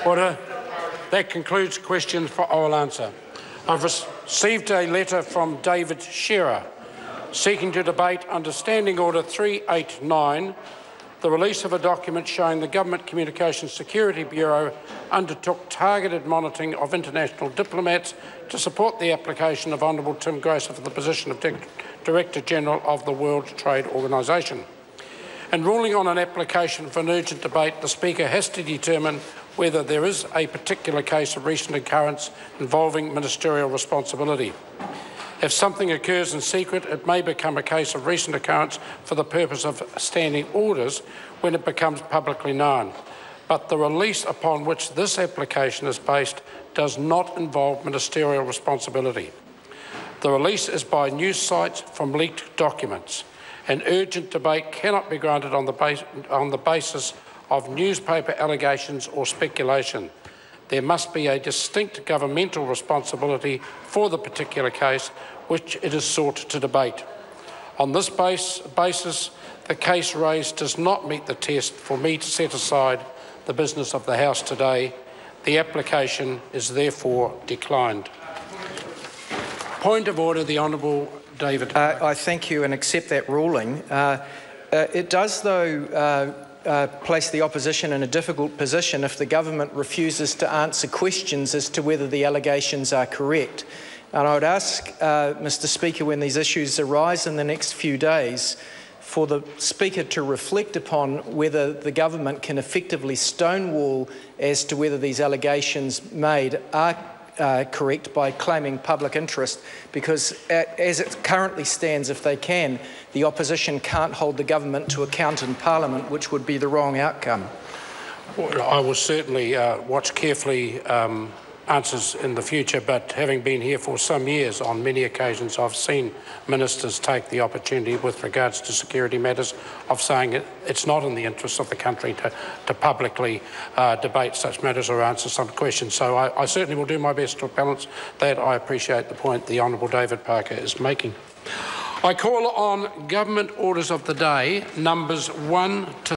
Order. That concludes questions for oral answer. I've received a letter from David Shearer seeking to debate under Standing Order 389 the release of a document showing the Government Communications Security Bureau undertook targeted monitoring of international diplomats to support the application of Honourable Tim Gracer for the position of Director-General of the World Trade Organisation. In ruling on an application for an urgent debate, the Speaker has to determine whether there is a particular case of recent occurrence involving ministerial responsibility. If something occurs in secret, it may become a case of recent occurrence for the purpose of standing orders when it becomes publicly known. But the release upon which this application is based does not involve ministerial responsibility. The release is by news sites from leaked documents. An urgent debate cannot be granted on the basis of newspaper allegations or speculation. There must be a distinct governmental responsibility for the particular case which it is sought to debate. On this basis, the case raised does not meet the test for me to set aside the business of the House today. The application is therefore declined. Point of order, the Honourable David. I thank you and accept that ruling. It does, though, place the opposition in a difficult position if the government refuses to answer questions as to whether the allegations are correct. And I would ask, Mr Speaker, when these issues arise in the next few days, for the Speaker to reflect upon whether the government can effectively stonewall as to whether these allegations made are correct by claiming public interest, because as it currently stands, if they can, the opposition can't hold the government to account in Parliament, which would be the wrong outcome. Well, I will certainly watch carefully answers in the future, but having been here for some years, on many occasions I've seen ministers take the opportunity with regards to security matters of saying it's not in the interest of the country to publicly debate such matters or answer some questions. So I certainly will do my best to balance that. I appreciate the point the Honourable David Parker is making. I call on government orders of the day, numbers 1 to